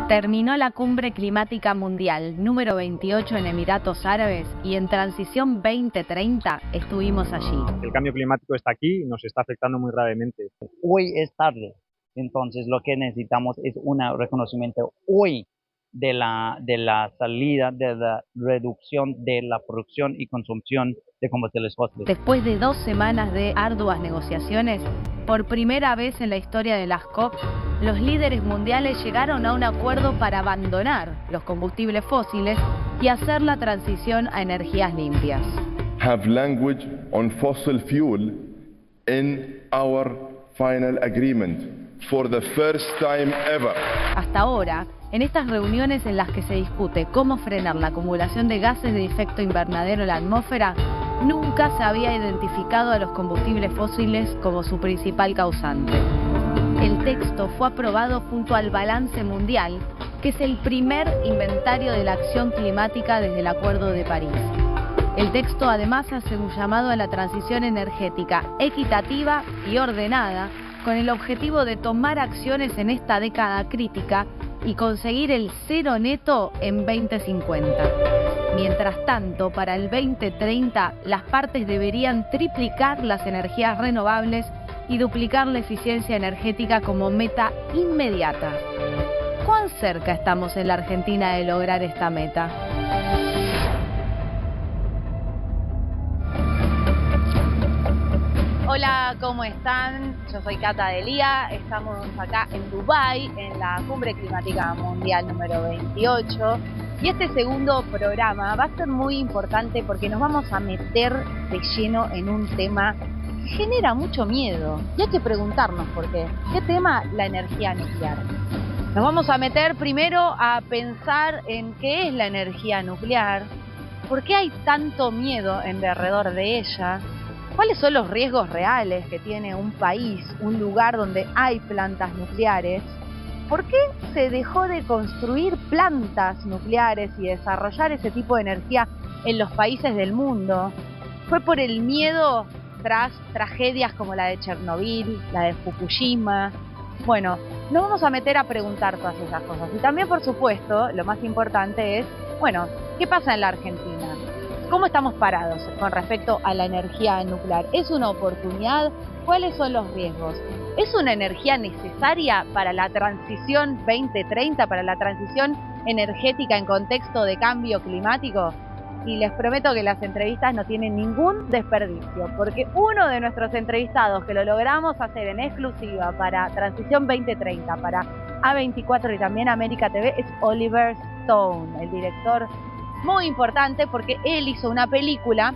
Terminó la Cumbre Climática Mundial número 28 en Emiratos Árabes y en Transición 2030 estuvimos allí. El cambio climático está aquí y nos está afectando muy gravemente. Hoy es tarde, entonces lo que necesitamos es un reconocimiento hoy de la salida, de la reducción de la producción y consumición de combustibles fósiles. Después de 2 semanas de arduas negociaciones, por primera vez en la historia de las COP, los líderes mundiales llegaron a un acuerdo para abandonar los combustibles fósiles y hacer la transición a energías limpias. Have language on fossil fuel in our final agreement for the first time ever. Hasta ahora, en estas reuniones en las que se discute cómo frenar la acumulación de gases de efecto invernadero en la atmósfera, nunca se había identificado a los combustibles fósiles como su principal causante. El texto fue aprobado junto al Balance Mundial, que es el primer inventario de la acción climática desde el Acuerdo de París. El texto además hace un llamado a la transición energética equitativa y ordenada, con el objetivo de tomar acciones en esta década crítica y conseguir el cero neto en 2050. Mientras tanto, para el 2030, las partes deberían triplicar las energías renovables y duplicar la eficiencia energética como meta inmediata. ¿Cuán cerca estamos en la Argentina de lograr esta meta? Hola, ¿cómo están? Yo soy Cata Delía, estamos acá en Dubái, en la Cumbre Climática Mundial número 28. Y este segundo programa va a ser muy importante porque nos vamos a meter de lleno en un tema que genera mucho miedo. Y hay que preguntarnos por qué. ¿Qué tema? La energía nuclear. Nos vamos a meter primero a pensar en qué es la energía nuclear, por qué hay tanto miedo en derredor de ella, cuáles son los riesgos reales que tiene un país, un lugar donde hay plantas nucleares. ¿Por qué se dejó de construir plantas nucleares y desarrollar ese tipo de energía en los países del mundo? ¿Fue por el miedo tras tragedias como la de Chernobyl, la de Fukushima? Bueno, nos vamos a meter a preguntar todas esas cosas. Y también, por supuesto, lo más importante es, bueno, ¿qué pasa en la Argentina? ¿Cómo estamos parados con respecto a la energía nuclear? ¿Es una oportunidad? ¿Cuáles son los riesgos? ¿Es una energía necesaria para la transición 2030, para la transición energética en contexto de cambio climático? Y les prometo que las entrevistas no tienen ningún desperdicio, porque uno de nuestros entrevistados que lo logramos hacer en exclusiva para Transición 2030, para A24 y también América TV, es Oliver Stone, el director muy importante porque él hizo una película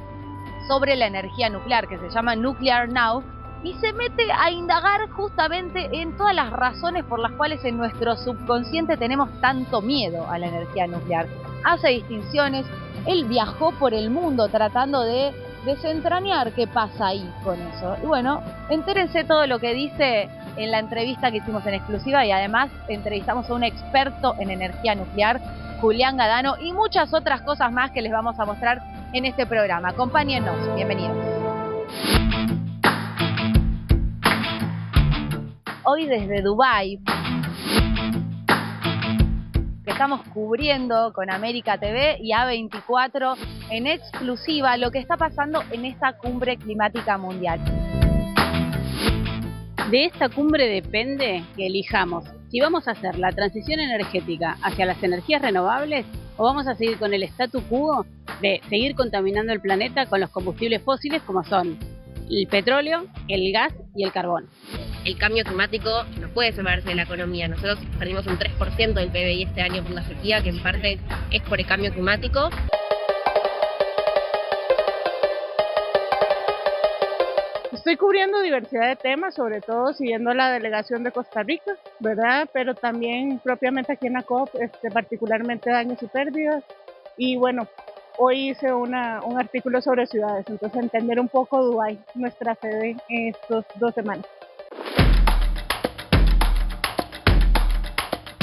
sobre la energía nuclear que se llama Nuclear Now y se mete a indagar justamente en todas las razones por las cuales en nuestro subconsciente tenemos tanto miedo a la energía nuclear. Hace distinciones, él viajó por el mundo tratando de desentrañar qué pasa ahí con eso. Y bueno, entérense todo lo que dice en la entrevista que hicimos en exclusiva y además entrevistamos a un experto en energía nuclear, Julián Gadano, y muchas otras cosas más que les vamos a mostrar en este programa. Acompáñennos, bienvenidos. Hoy desde Dubái, que estamos cubriendo con América TV y A24 en exclusiva lo que está pasando en esta cumbre climática mundial. De esta cumbre depende que elijamos si vamos a hacer la transición energética hacia las energías renovables o vamos a seguir con el statu quo de seguir contaminando el planeta con los combustibles fósiles como son el petróleo, el gas y el carbón. El cambio climático no puede separarse de la economía. Nosotros perdimos un 3% del PBI este año por la sequía, que en parte es por el cambio climático. Estoy cubriendo diversidad de temas, sobre todo siguiendo la delegación de Costa Rica, ¿verdad? Pero también propiamente aquí en la COP, particularmente daños y pérdidas. Y bueno, hoy hice un artículo sobre ciudades, entonces entender un poco Dubái, nuestra sede en estos 2 semanas.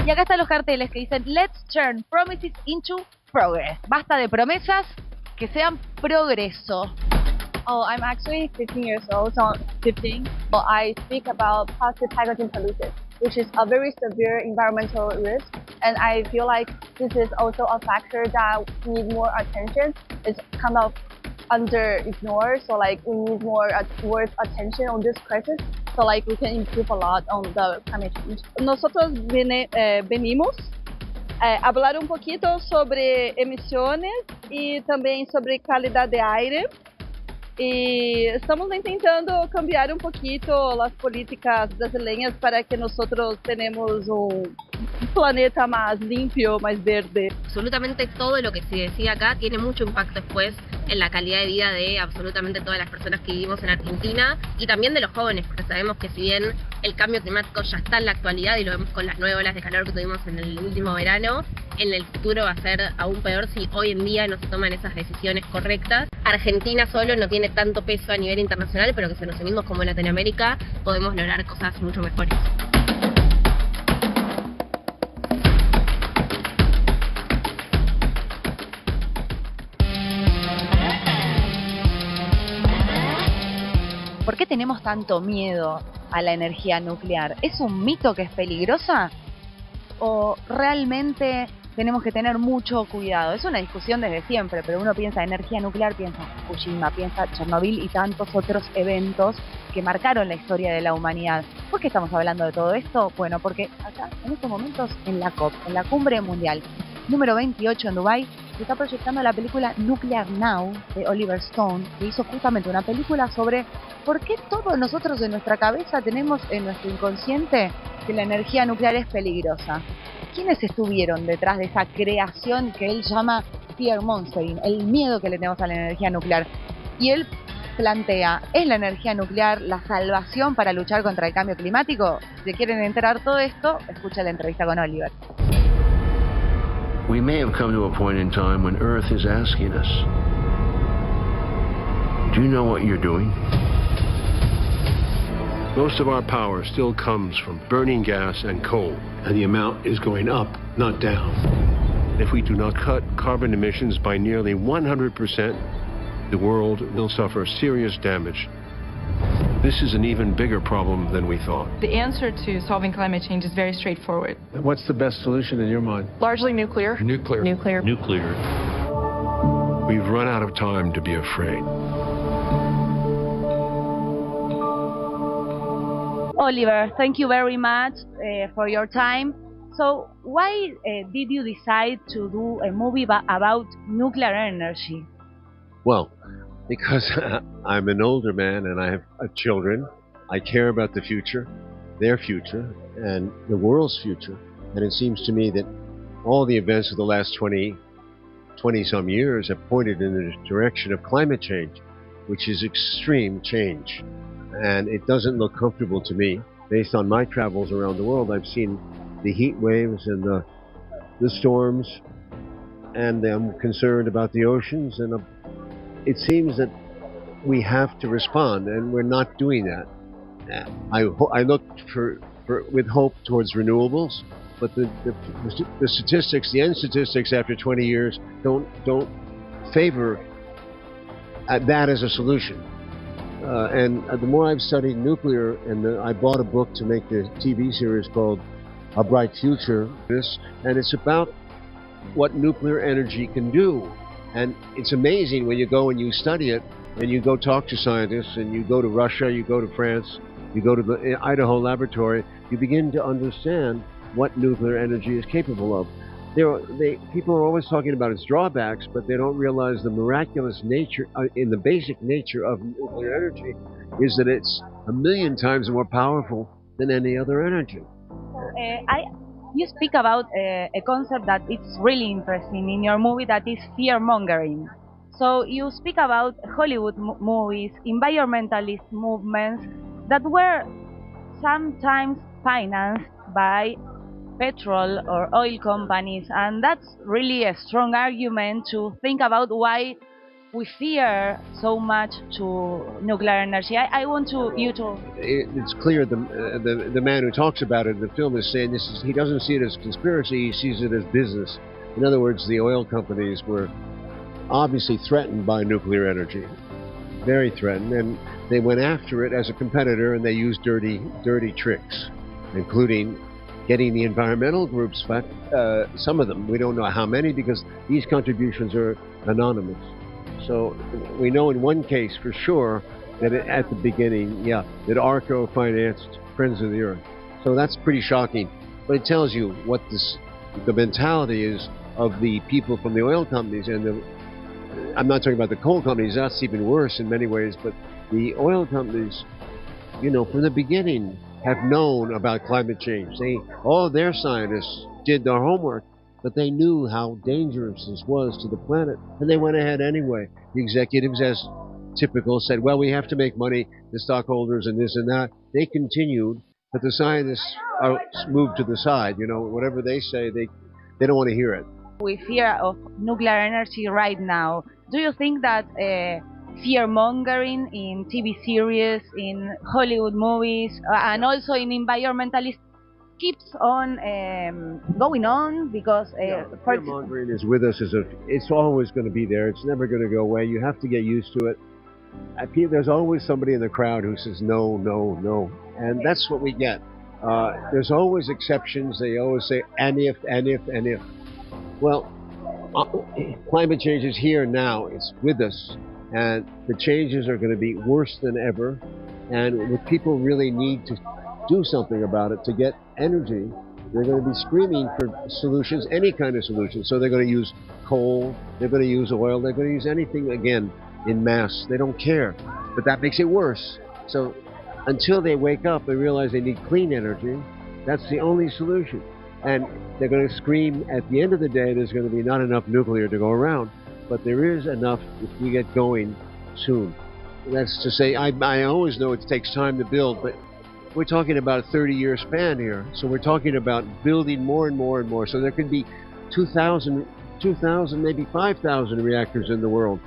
Y acá están los carteles que dicen Let's turn promises into progress. Basta de promesas, que sean progreso. Oh, I'm actually 15 years old, so 15. So I speak about plastic packaging pollution, which is a very severe environmental risk And I feel like this is also a factor that need more attention. It's kind of under ignored, so like we need more worth attention on this crisis, so like we can improve a lot on the climate change. Nosotros venimos a hablar un poquito sobre emisiones y también sobre calidad de aire. Y estamos intentando cambiar un poquito las políticas brasileñas para que nosotros tenemos un planeta más limpio, más verde. Absolutamente todo lo que se decía acá tiene mucho impacto después en la calidad de vida de absolutamente todas las personas que vivimos en Argentina y también de los jóvenes, porque sabemos que si bien el cambio climático ya está en la actualidad y lo vemos con las 9 olas de calor que tuvimos en el último verano, en el futuro va a ser aún peor si hoy en día no se toman esas decisiones correctas. Argentina solo no tiene tanto peso a nivel internacional, pero que si nos unimos como Latinoamérica podemos lograr cosas mucho mejores. ¿Por qué tenemos tanto miedo a la energía nuclear? ¿Es un mito que es peligrosa? ¿O realmente tenemos que tener mucho cuidado? Es una discusión desde siempre, pero uno piensa energía nuclear, piensa Fukushima, piensa Chernobyl y tantos otros eventos que marcaron la historia de la humanidad. ¿Por qué estamos hablando de todo esto? Bueno, porque acá, en estos momentos, en la COP, en la Cumbre Mundial número 28 en Dubái, se está proyectando la película Nuclear Now de Oliver Stone, que hizo justamente una película sobre por qué todos nosotros en nuestra cabeza tenemos en nuestro inconsciente que la energía nuclear es peligrosa. ¿Quiénes estuvieron detrás de esa creación que él llama fear mongering, el miedo que le tenemos a la energía nuclear? Y él plantea, ¿es la energía nuclear la salvación para luchar contra el cambio climático? Si quieren enterar todo esto, escucha la entrevista con Oliver. We may have come to a point in time when Earth is asking us, do you know what you're doing? Most of our power still comes from burning gas and coal, and the amount is going up, not down. If we do not cut carbon emissions by nearly 100%, the world will suffer serious damage. This is an even bigger problem than we thought. The answer to solving climate change is very straightforward. What's the best solution in your mind? Largely nuclear. Nuclear. Nuclear. Nuclear. We've run out of time to be afraid. Oliver, thank you very much for your time. So, why did you decide to do a movie about nuclear energy? Well, because I'm an older man and I have children. I care about the future, their future, and the world's future. And it seems to me that all the events of the last 20-some years have pointed in the direction of climate change, which is extreme change. And it doesn't look comfortable to me. Based on my travels around the world, I've seen the heat waves and the storms, and I'm concerned about the oceans, and it seems that we have to respond, and we're not doing that. I look with hope towards renewables, but the statistics, the end statistics after 20 years don't favor that as a solution. And the more I've studied nuclear, and I bought a book to make the TV series called A Bright Future, and it's about what nuclear energy can do. And it's amazing when you go and you study it, and you go talk to scientists, and you go to Russia, you go to France, you go to the Idaho laboratory, you begin to understand what nuclear energy is capable of. People are always talking about its drawbacks, but they don't realize the miraculous nature, in the basic nature of nuclear energy, is that it's 1,000,000 times more powerful than any other energy. You speak about a concept that it's really interesting in your movie, that is fear-mongering. So you speak about Hollywood movies, environmentalist movements that were sometimes financed by petrol or oil companies, and that's really a strong argument to think about why we fear so much to nuclear energy. I want you to... It's clear the man who talks about it in the film is saying he doesn't see it as conspiracy, he sees it as business. In other words, the oil companies were obviously threatened by nuclear energy, very threatened, and they went after it as a competitor, and they used dirty tricks, including getting the environmental groups back. Some of them, we don't know how many because these contributions are anonymous. So we know in one case for sure that at the beginning, that ARCO financed Friends of the Earth. So that's pretty shocking. But it tells you what the mentality is of the people from the oil companies. And I'm not talking about the coal companies, that's even worse in many ways, but the oil companies, from the beginning have known about climate change. All their scientists did their homework, but they knew how dangerous this was to the planet, and they went ahead anyway. The executives, as typical, said, well, we have to make money, the stockholders and this and that. They continued, but the scientists are moved to the side. Whatever they say, they don't want to hear it. With fear of nuclear energy right now, do you think that fear-mongering in TV series, in Hollywood movies, and also in environmentalists keeps on going on? Because fear-mongering is with us. It's always going to be there. It's never going to go away. You have to get used to it. There's always somebody in the crowd who says no, no, no. And that's what we get. There's always exceptions. They always say, and if, and if, and if. Well, climate change is here now. It's with us. And the changes are going to be worse than ever. And the people really need to do something about it to get energy. They're going to be screaming for solutions, any kind of solution. So they're going to use coal. They're going to use oil. They're going to use anything, again, in mass. They don't care. But that makes it worse. So until they wake up and realize they need clean energy, that's the only solution. And they're going to scream at the end of the day, there's going to be not enough nuclear to go around. But there is enough if we get going soon. That's to say, I always know it takes time to build, but we're talking about a 30-year span here. So we're talking about building more and more and more. So there could be 2,000, maybe 5,000 reactors in the world,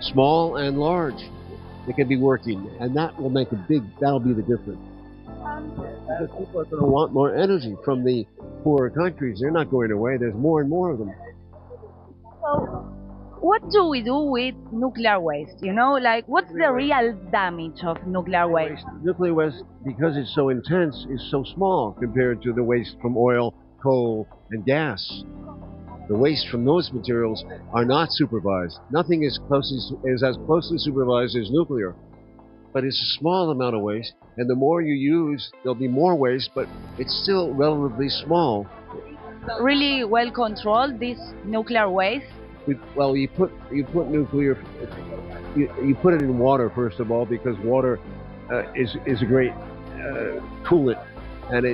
small and large. They can be working, and that will make that'll be the difference. Because people are going to want more energy from the poorer countries. They're not going away. There's more and more of them. So, what do we do with nuclear waste? What's the real damage of nuclear waste? Nuclear waste, because it's so intense, is so small compared to the waste from oil, coal, and gas. The waste from those materials are not supervised. Nothing is as closely supervised as nuclear. But it's a small amount of waste, and the more you use, there'll be more waste, but it's still relatively small. Really well controlled, this nuclear waste? Well, you put nuclear, you put it in water first of all, because water is a great coolant, and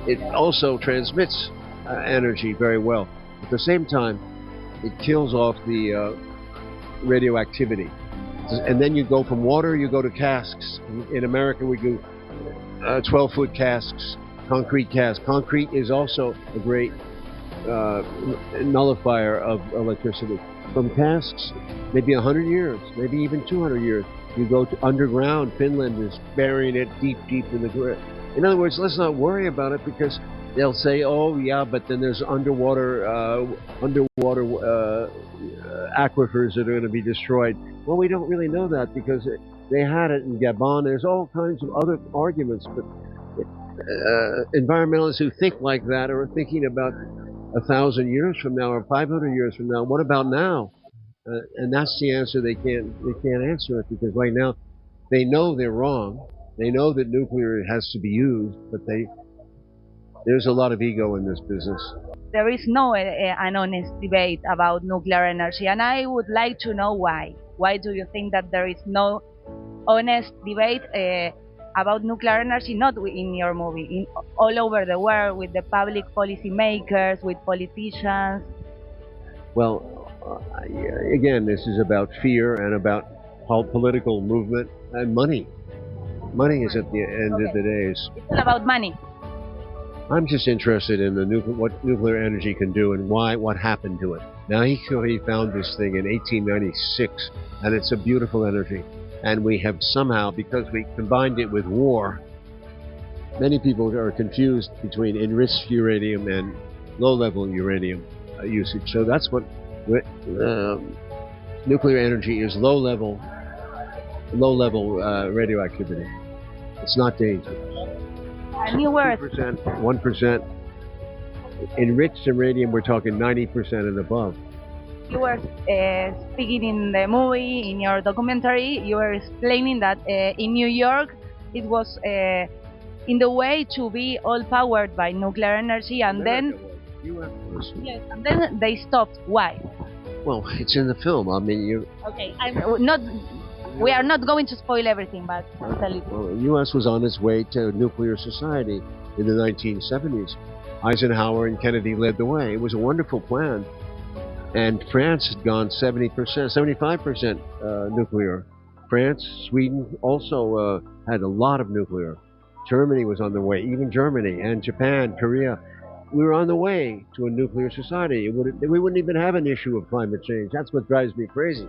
it also transmits energy very well. At the same time, it kills off the radioactivity, and then you go from water, you go to casks. In America, we do 12-foot casks, concrete casks. Concrete is also a great nullifier of electricity. From casks, maybe 100 years, maybe even 200 years. You go to underground. Finland is burying it deep in the ground. In other words, let's not worry about it, because they'll say, oh yeah, but then there's underwater aquifers that are going to be destroyed. Well, we don't really know that, because they had it in Gabon. There's all kinds of other arguments, but environmentalists who think like that are thinking about 1,000 years from now or 500 years from now. What about now? And that's the answer. They can't answer it, because right now they know they're wrong. They know that nuclear has to be used, but there's a lot of ego in this business. There is no an honest debate about nuclear energy, and I would like to know why. Why do you think that there is no honest debate about nuclear energy, not in your movie, all over the world, with the public policy makers, with politicians? Well, again, this is about fear and about political movement and money. Money is at the end of the day. It's all about money. I'm just interested in what nuclear energy can do and what happened to it. Now, he found this thing in 1896, and it's a beautiful energy. And we have somehow, because we combined it with war, many people are confused between enriched uranium and low-level uranium usage. So that's what nuclear energy is: low-level radioactivity. It's not dangerous. 1%, enriched uranium, we're talking 90% and above. You were speaking in the movie, in your documentary, you were explaining that in New York it was in the way to be all powered by nuclear energy, and then yes, and then they stopped. Why? Well, it's in the film. I mean, you. Okay, I'm not. We are not going to spoil everything, but tell it. Well, the U.S. was on its way to nuclear society in the 1970s. Eisenhower and Kennedy led the way. It was a wonderful plan. And France had gone 70%, 75% nuclear. France, Sweden also had a lot of nuclear. Germany was on the way, even Germany and Japan, Korea. We were on the way to a nuclear society. We wouldn't even have an issue of climate change. That's what drives me crazy.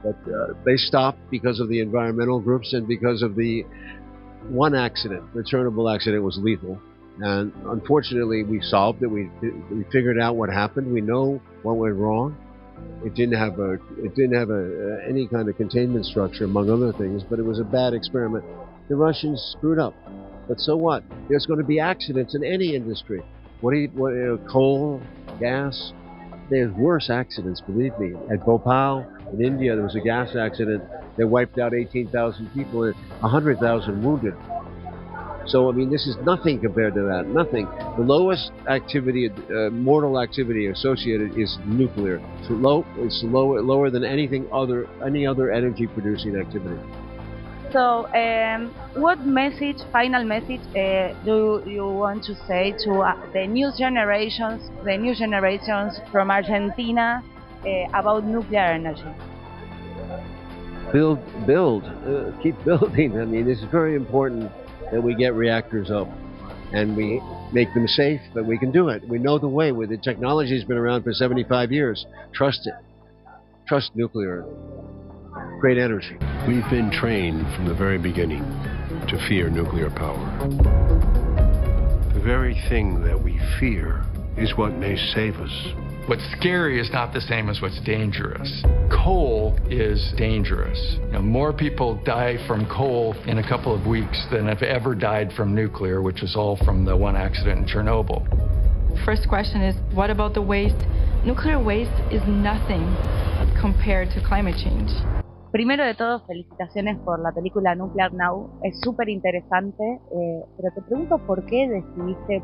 But they stopped because of the environmental groups and because of the one accident. The Chernobyl accident was lethal. And unfortunately, we solved it. We figured out what happened. We know what went wrong. It didn't have any kind of containment structure, among other things. But it was a bad experiment. The Russians screwed up. But so what? There's going to be accidents in any industry. Coal, gas. There's worse accidents, believe me. At Bhopal in India, there was a gas accident that wiped out 18,000 people and 100,000 wounded. So, I mean, this is nothing compared to that. Nothing. The lowest activity, mortal activity associated is nuclear. It's lower than any other energy-producing activity. So, what final message do you want to say to the new generations from Argentina about nuclear energy? Keep building. I mean, it's very important that we get reactors up and we make them safe, but we can do it. We know the way. The technology has been around for 75 years. Trust it. Trust nuclear. Great energy. We've been trained from the very beginning to fear nuclear power. The very thing that we fear is what may save us. What's scary is not the same as what's dangerous. Coal is dangerous. More people die from coal in a couple of weeks than have ever died from nuclear, which was all from the one accident in Chernobyl. First question is, what about the waste? Nuclear waste is nothing compared to climate change. Primero de todo, felicitaciones por la película Nuclear Now, es súper interesante, pero te pregunto por qué decidiste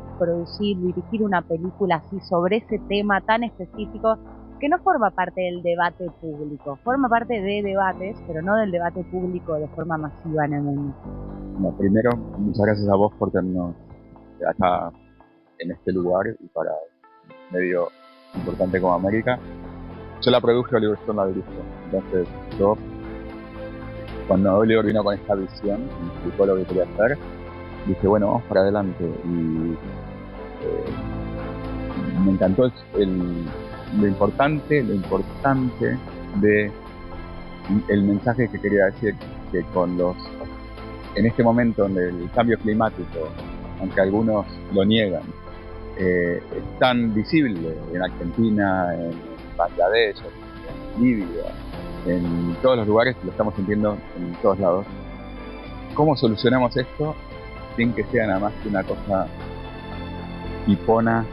dirigir una película así sobre ese tema tan específico que no forma parte del debate público, forma parte de debates, pero no del debate público de forma masiva en el mundo. Bueno, primero, muchas gracias a vos por tenernos acá en este lugar y para un medio importante como América. Yo la produje, Oliver Stone la dirigió, entonces yo, cuando Oliver vino con esta visión, me explicó lo que quería hacer, dije, bueno, vamos para adelante. Y me encantó lo importante de el mensaje que quería decir, que en este momento donde el cambio climático, aunque algunos lo niegan, es tan visible en Argentina, en Bangladesh, en Libia, en todos los lugares, lo estamos sintiendo en todos lados. ¿Cómo solucionamos esto sin que sea nada más que una cosa hipona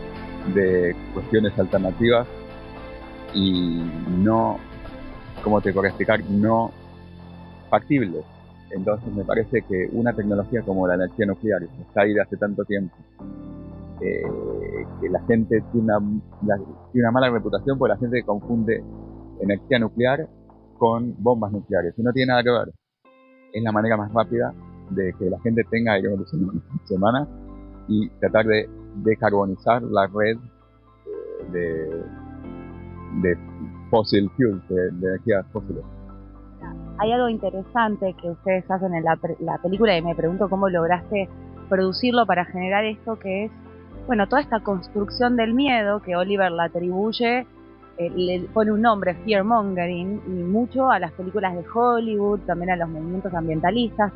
de cuestiones alternativas y no, como te podría explicar, no factibles? Entonces me parece que una tecnología como la energía nuclear, que está ahí de hace tanto tiempo, que la gente tiene una mala reputación porque la gente confunde energía nuclear con bombas nucleares, y no tiene nada que ver. Es la manera más rápida de que la gente tenga aire acondicionado una semana y tratar de decarbonizar la red de fossil fuels, de energías fósiles. Hay algo interesante que ustedes hacen en la película y me pregunto cómo lograste producirlo para generar esto, que es, bueno, toda esta construcción del miedo que Oliver la atribuye, le pone un nombre, fearmongering, y mucho a las películas de Hollywood, también a los movimientos ambientalistas.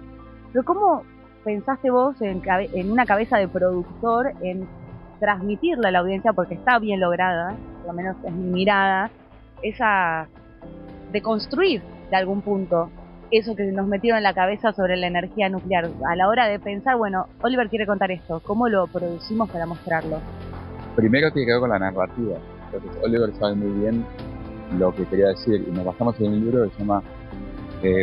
Pero ¿cómo pensaste vos en una cabeza de productor en transmitirle a la audiencia, porque está bien lograda, por lo menos es mi mirada, esa de construir de algún punto eso que nos metieron en la cabeza sobre la energía nuclear, a la hora de pensar, bueno, Oliver quiere contar esto, ¿cómo lo producimos para mostrarlo? Primero tiene que ver con la narrativa. Entonces Oliver sabe muy bien lo que quería decir y nos basamos en un libro que se llama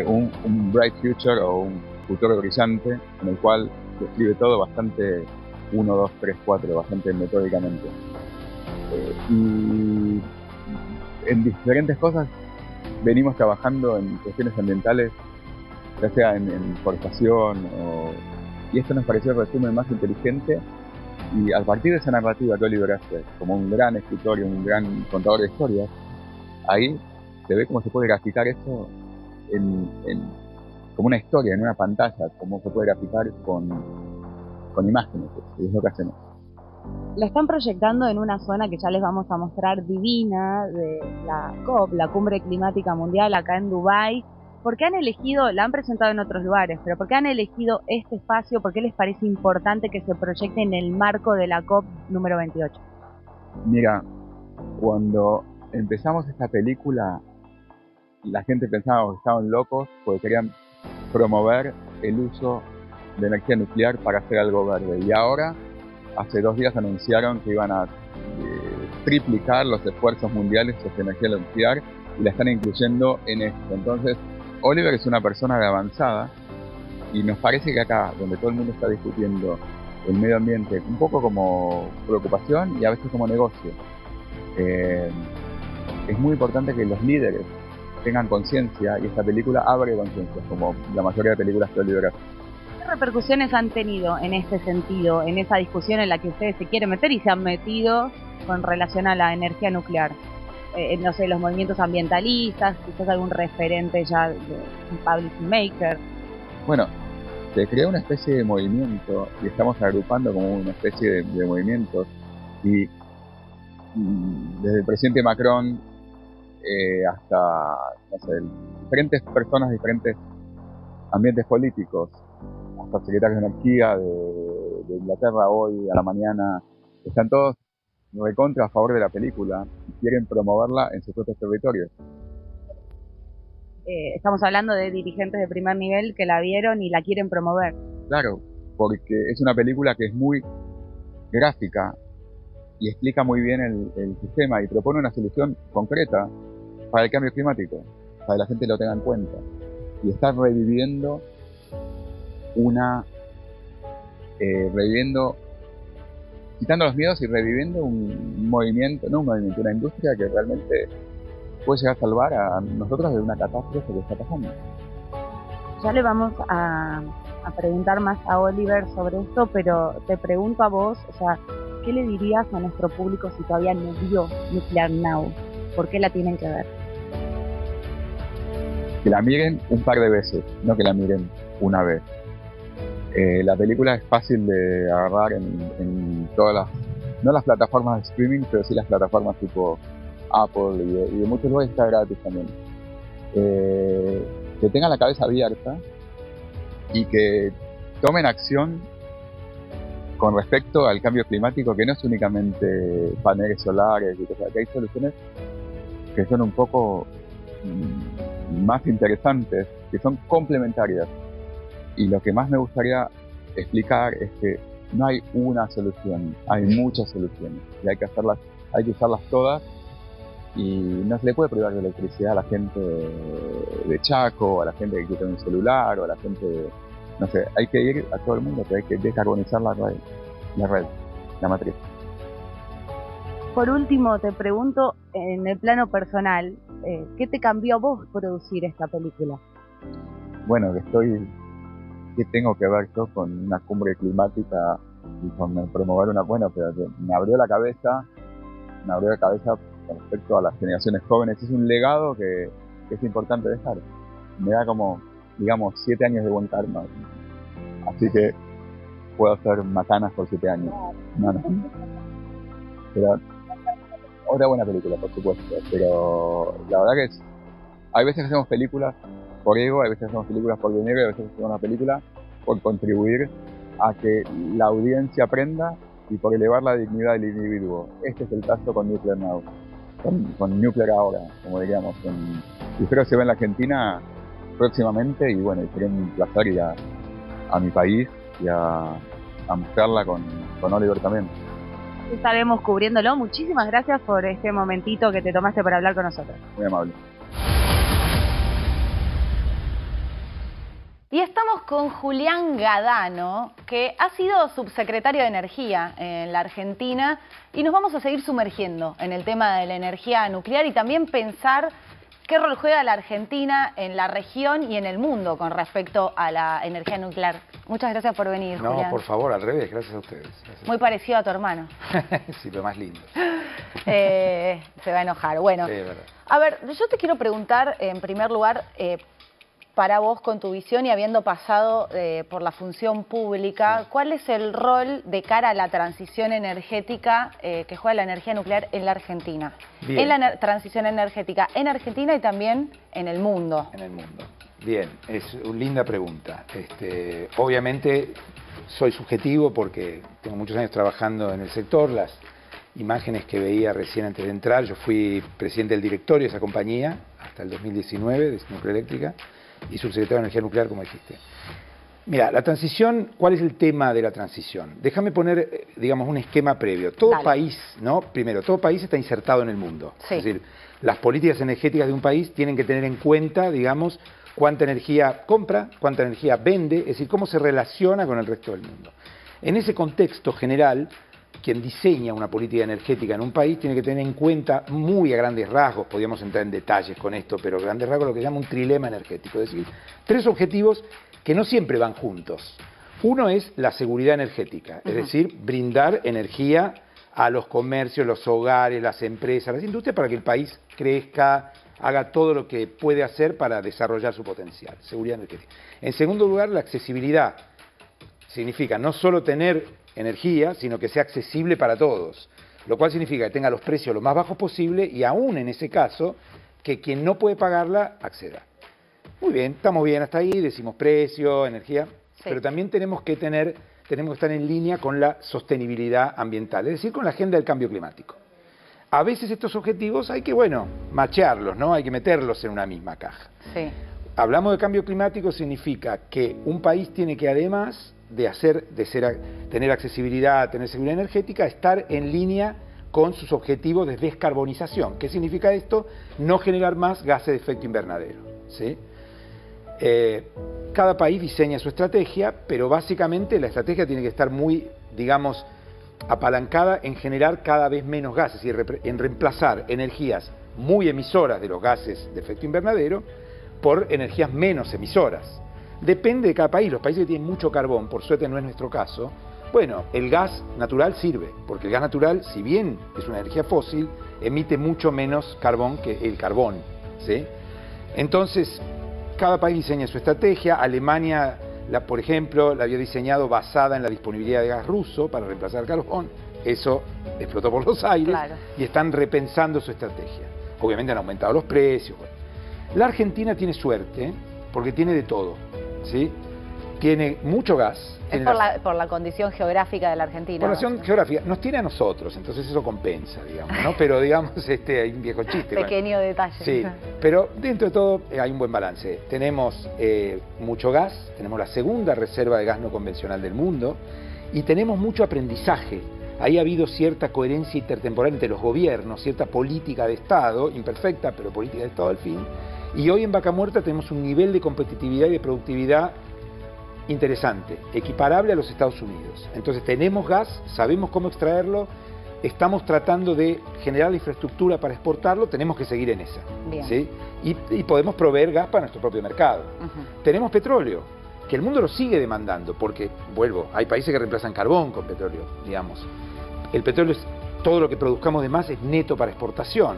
un Bright Future o un futuro brillante, en el cual describe todo bastante 1, 2, 3, 4, bastante metódicamente. Y en diferentes cosas venimos trabajando en cuestiones ambientales, ya sea en forestación, y esto nos pareció el resumen más inteligente. Y a partir de esa narrativa que Oliver hace, como un gran escritor y un gran contador de historias, ahí se ve cómo se puede graficar eso como una historia, en una pantalla, cómo se puede graficar con imágenes, y es lo que hacemos. La están proyectando en una zona que ya les vamos a mostrar divina de la COP, la Cumbre Climática Mundial, acá en Dubái. ¿Por qué han elegido, la han presentado en otros lugares, pero por qué han elegido este espacio? ¿Por qué les parece importante que se proyecte en el marco de la COP número 28? Mira, cuando empezamos esta película, la gente pensaba que estaban locos porque querían promover el uso de energía nuclear para hacer algo verde. Y ahora, hace 2 días anunciaron que iban a triplicar los esfuerzos mundiales sobre energía nuclear y la están incluyendo en esto. Entonces, Oliver es una persona de avanzada y nos parece que acá, donde todo el mundo está discutiendo el medio ambiente, un poco como preocupación y a veces como negocio, es muy importante que los líderes tengan conciencia, y esta película abre conciencia, como la mayoría de películas que Oliver hace. ¿Qué repercusiones han tenido en este sentido, en esa discusión en la que ustedes se quieren meter y se han metido con relación a la energía nuclear? No sé, los movimientos ambientalistas, quizás algún referente ya de un policy maker. Bueno, se creó una especie de movimiento y estamos agrupando como una especie de movimientos, y desde el presidente Macron hasta, no sé, diferentes personas, diferentes ambientes políticos, hasta secretarios de energía de Inglaterra hoy a la mañana, están todos recontra a favor de la película y quieren promoverla en sus propios territorios. Estamos hablando de dirigentes de primer nivel que la vieron y la quieren promover. Claro, porque es una película que es muy gráfica y explica muy bien el sistema y propone una solución concreta para el cambio climático, para que la gente lo tenga en cuenta. Y está reviviendo quitando los miedos y reviviendo un movimiento, no un movimiento, una industria que realmente puede llegar a salvar a nosotros de una catástrofe que está pasando. Ya le vamos a preguntar más a Oliver sobre esto, pero te pregunto a vos, o sea, ¿qué le dirías a nuestro público si todavía no vio Nuclear Now? ¿Por qué la tienen que ver? Que la miren un par de veces, no que la miren una vez. La película es fácil de agarrar en todas no las plataformas de streaming, pero sí las plataformas tipo Apple y de muchos lugares está gratis también. Que tengan la cabeza abierta y que tomen acción con respecto al cambio climático, que no es únicamente paneles solares y cosas, que hay soluciones que son un poco más interesantes, que son complementarias. Y lo que más me gustaría explicar es que no hay una solución, hay muchas soluciones y hay que usarlas todas, y no se le puede privar de electricidad a la gente de Chaco, a la gente que quiere un celular, o a la gente no sé, hay que ir a todo el mundo, pero hay que descarbonizar la red, la matriz. Por último, te pregunto, en el plano personal, ¿qué te cambió a vos producir esta película? Bueno, ¿qué tengo que ver yo con una cumbre climática y con promover una buena? Pero me abrió la cabeza con respecto a las generaciones jóvenes. Es un legado que es importante dejar. Me da como, digamos, 7 años de buen karma. Así que puedo hacer macanas por 7 años. No. Pero otra buena película, por supuesto. Pero la verdad que hay veces que hacemos películas por ego, hay veces que hacemos películas por dinero, y hay veces que hacemos una película por contribuir a que la audiencia aprenda y por elevar la dignidad del individuo. Este es el caso con Nuclear Now, con Nuclear ahora, como diríamos. Y espero que se vea en la Argentina próximamente, y bueno, sería un placer ir a mi país y a mostrarla con Oliver también. estaremos cubriéndolo. Muchísimas gracias por este momentito que te tomaste para hablar con nosotros. Muy amable. Y estamos con Julián Gadano, que ha sido subsecretario de Energía en la Argentina, y nos vamos a seguir sumergiendo en el tema de la energía nuclear y también pensar qué rol juega la Argentina en la región y en el mundo con respecto a la energía nuclear. Muchas gracias por venir, No, Julián. por favor, al revés, gracias a ustedes. Gracias. Muy parecido a tu hermano. Sí, lo más lindo. Se va a enojar. Bueno, Sí, es verdad. a ver, yo te quiero preguntar, en primer lugar, para vos, con tu visión y habiendo pasado por la función pública, ¿cuál es el rol de cara a la transición energética que juega la energía nuclear en la Argentina? Bien. En la transición energética en Argentina y también en el mundo. En el mundo. Bien, es una linda pregunta. Obviamente soy subjetivo porque tengo muchos años trabajando en el sector. Las imágenes que veía recién antes de entrar, yo fui presidente del directorio de esa compañía hasta el 2019 de Nuclearélectrica y subsecretario de Energía Nuclear, como dijiste. Mira, la transición, ¿cuál es el tema de la transición? Déjame poner, digamos, un esquema previo. Todo país, ¿no? Primero, todo país está insertado en el mundo. Sí. Es decir, las políticas energéticas de un país tienen que tener en cuenta, digamos, cuánta energía compra, cuánta energía vende, es decir, cómo se relaciona con el resto del mundo. En ese contexto general, quien diseña una política energética en un país tiene que tener en cuenta, muy a grandes rasgos, podríamos entrar en detalles con esto, pero a grandes rasgos lo que se llama un trilema energético, es decir, tres objetivos que no siempre van juntos. Uno es la seguridad energética, es decir, brindar energía a los comercios, los hogares, las empresas, las industrias, para que el país crezca, haga todo lo que puede hacer para desarrollar su potencial, seguridad energética. En segundo lugar, la accesibilidad. Significa no solo tener energía, sino que sea accesible para todos, lo cual significa que tenga los precios lo más bajos posible y aún en ese caso, que quien no puede pagarla acceda. Muy bien, estamos bien hasta ahí, decimos precio, energía, pero también tenemos que estar en línea con la sostenibilidad ambiental, es decir, con la agenda del cambio climático. A veces estos objetivos hay que, machearlos, ¿no? Hay que meterlos en una misma caja. Sí. Hablamos de cambio climático, significa que un país tiene que, además de tener accesibilidad, tener seguridad energética, estar en línea con sus objetivos de descarbonización. ¿Qué significa esto? No generar más gases de efecto invernadero, ¿sí? Cada país diseña su estrategia, pero básicamente la estrategia tiene que estar muy, digamos, apalancada en generar cada vez menos gases y en reemplazar energías muy emisoras de los gases de efecto invernadero por energías menos emisoras. Depende de cada país. Los países que tienen mucho carbón, por suerte no es nuestro caso, el gas natural sirve, porque el gas natural, si bien es una energía fósil, emite mucho menos carbón que el carbón, ¿sí? Entonces, cada país diseña su estrategia. Alemania, por ejemplo, la había diseñado basada en la disponibilidad de gas ruso para reemplazar carbón. Eso explotó por los aires y están repensando su estrategia. Obviamente han aumentado los precios. La Argentina tiene suerte porque tiene de todo, ¿sí? Tiene mucho gas. Es por la condición geográfica de la Argentina. Por la condición geográfica. Nos tiene a nosotros, entonces eso compensa, digamos, ¿no? Pero digamos, hay un viejo chiste. Pequeño detalle. Sí, pero dentro de todo hay un buen balance. Tenemos mucho gas, tenemos la segunda reserva de gas no convencional del mundo y tenemos mucho aprendizaje. Ahí ha habido cierta coherencia intertemporal entre los gobiernos, cierta política de Estado, imperfecta, pero política de Estado al fin. Y hoy en Vaca Muerta tenemos un nivel de competitividad y de productividad interesante, equiparable a los Estados Unidos. Entonces tenemos gas, sabemos cómo extraerlo, estamos tratando de generar la infraestructura para exportarlo, tenemos que seguir en esa. Bien. ¿Sí? Y podemos proveer gas para nuestro propio mercado. Tenemos petróleo, que el mundo lo sigue demandando, porque, hay países que reemplazan carbón con petróleo, digamos. El petróleo todo lo que produzcamos de más es neto para exportación.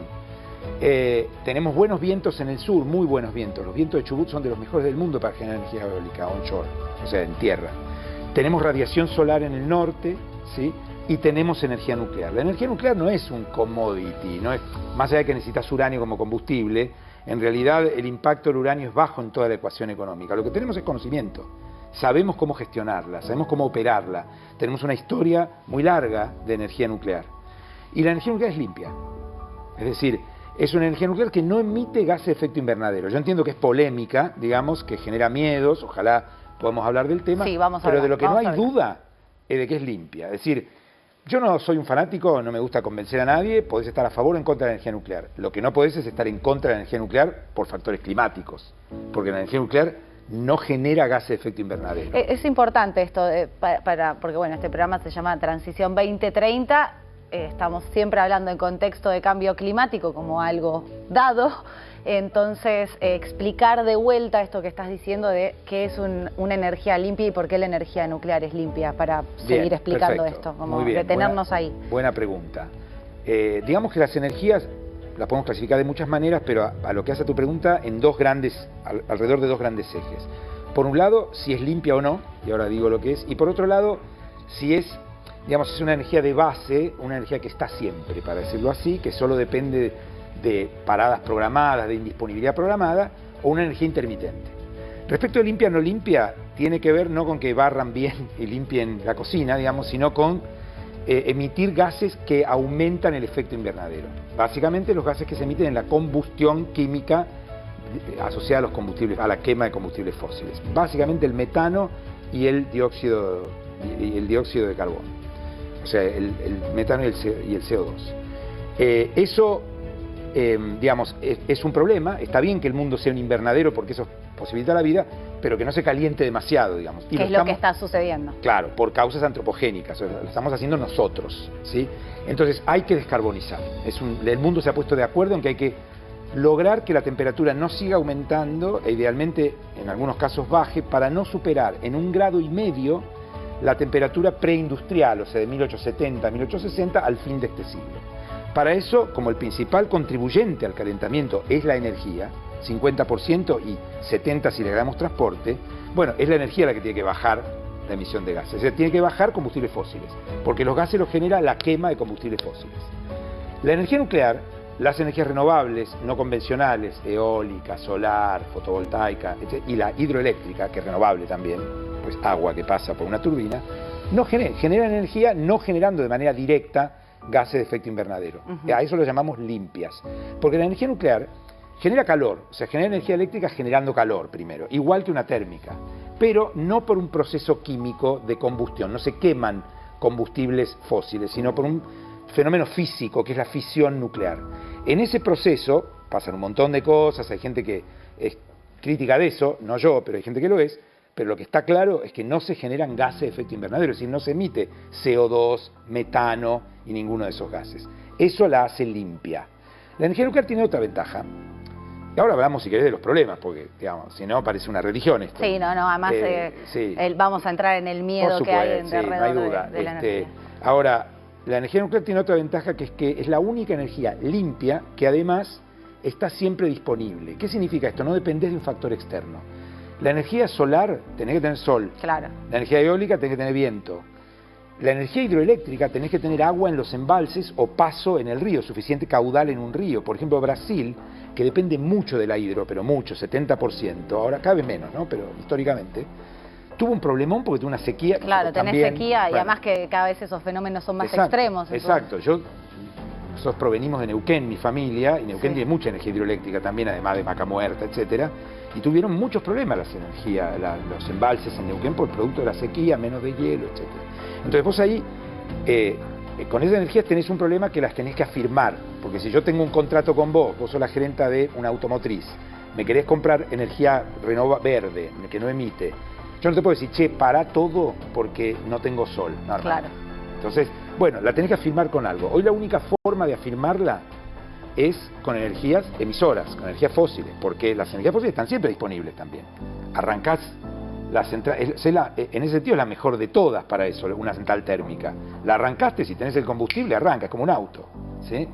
Tenemos buenos vientos en el sur, muy buenos vientos. Los vientos de Chubut son de los mejores del mundo para generar energía eólica onshore, o sea, en tierra. Tenemos radiación solar en el norte, ¿sí? Y tenemos energía nuclear. La energía nuclear no es un commodity, no es, más allá de que necesitas uranio como combustible, en realidad el impacto del uranio es bajo en toda la ecuación económica. Lo que tenemos es conocimiento. Sabemos cómo gestionarla, sabemos cómo operarla. Tenemos una historia muy larga de energía nuclear. Y la energía nuclear es limpia. Es decir, es una energía nuclear que no emite gases de efecto invernadero. Yo entiendo que es polémica, digamos, que genera miedos, ojalá podamos hablar del tema, sí, vamos a pero hablar, de lo que no hay hablar. duda es de que es limpia. Es decir, Yo no soy un fanático, no me gusta convencer a nadie, podés estar a favor o en contra de la energía nuclear. Lo que no podés es estar en contra de la energía nuclear por factores climáticos, porque la energía nuclear no genera gases de efecto invernadero. Es importante esto, porque bueno, este programa se llama Transición 2030, estamos siempre hablando en contexto de cambio climático como algo dado, entonces explicar de vuelta esto que estás diciendo de qué es una energía limpia y por qué la energía nuclear es limpia, para seguir explicando esto, como detenernos ahí. Buena pregunta. Digamos que las energías las podemos clasificar de muchas maneras, pero a lo que hace tu pregunta, en alrededor de dos grandes ejes. Por un lado, si es limpia o no, y ahora digo lo que es, y por otro lado, si es, digamos, es una energía de base, una energía que está siempre, para decirlo así, que solo depende de paradas programadas, de indisponibilidad programada, o una energía intermitente. Respecto de limpia o no limpia, tiene que ver no con que barran bien y limpien la cocina, digamos, sino con emitir gases que aumentan el efecto invernadero. Básicamente los gases que se emiten en la combustión química asociada a los combustibles, a la quema de combustibles fósiles. Básicamente el metano y el dióxido de carbono. O sea, el metano y el CO2. Eso, digamos, es un problema. Está bien que el mundo sea un invernadero porque eso posibilita la vida, pero que no se caliente demasiado, digamos. ¿Qué es lo que está sucediendo? Claro, por causas antropogénicas, lo estamos haciendo nosotros, ¿sí? Entonces hay que descarbonizar. El mundo se ha puesto de acuerdo en que hay que lograr que la temperatura no siga aumentando, e idealmente en algunos casos baje, para no superar en 1,5 grados la temperatura preindustrial, o sea, de 1870 a 1860 al fin de este siglo. Para eso, como el principal contribuyente al calentamiento es la energía, 50% y 70% si le agregamos transporte, bueno, es la energía la que tiene que bajar la emisión de gases. O sea, tiene que bajar combustibles fósiles, porque los gases los genera la quema de combustibles fósiles. La energía nuclear, las energías renovables, no convencionales, eólica, solar, fotovoltaica, etc., y la hidroeléctrica, que es renovable también, pues agua que pasa por una turbina, generan energía no generando de manera directa gases de efecto invernadero. A eso lo llamamos limpias, porque la energía nuclear genera calor, o sea, genera energía eléctrica generando calor primero, igual que una térmica, pero no por un proceso químico de combustión, no se queman combustibles fósiles, sino por un fenómeno físico que es la fisión nuclear. En ese proceso pasan un montón de cosas, hay gente que es crítica de eso, no yo, pero hay gente que lo es, pero lo que está claro es que no se generan gases de efecto invernadero, es decir, no se emite CO2, metano y ninguno de esos gases. Eso la hace limpia. La energía nuclear tiene otra ventaja. Y ahora hablamos, si querés, de los problemas, porque, digamos, si no, parece una religión esto. Sí, además vamos a entrar en el miedo que hay alrededor no hay duda. de la energía. Ahora, la energía nuclear tiene otra ventaja, que es la única energía limpia que además está siempre disponible. ¿Qué significa esto? No dependés de un factor externo. La energía solar, tenés que tener sol. Claro. La energía eólica, tenés que tener viento. La energía hidroeléctrica, tenés que tener agua en los embalses o paso en el río, suficiente caudal en un río. Por ejemplo, Brasil, que depende mucho de la hidro, pero mucho, 70%, ahora cada vez menos, ¿no? Pero históricamente, tuvo un problemón porque tuvo una sequía. Claro, tenés sequía y además que cada vez esos fenómenos son más extremos. Exacto, nosotros provenimos de Neuquén, mi familia, y Neuquén tiene mucha energía hidroeléctrica también, además de Vaca Muerta, etcétera, y tuvieron muchos problemas los embalses en Neuquén por el producto de la sequía, menos de hielo, etcétera. Entonces vos ahí, con esas energías tenés un problema que las tenés que afirmar, porque si yo tengo un contrato con vos sos la gerenta de una automotriz, me querés comprar energía verde, que no emite, yo no te puedo decir, che, para todo porque no tengo sol. No, claro. Entonces, bueno, la tenés que afirmar con algo. Hoy la única forma de afirmarla es con energías emisoras, con energías fósiles, porque las energías fósiles están siempre disponibles también. Arrancás la central, en ese sentido es la mejor de todas para eso, una central térmica. La arrancaste, si tenés el combustible, arranca, es como un auto, ¿sí?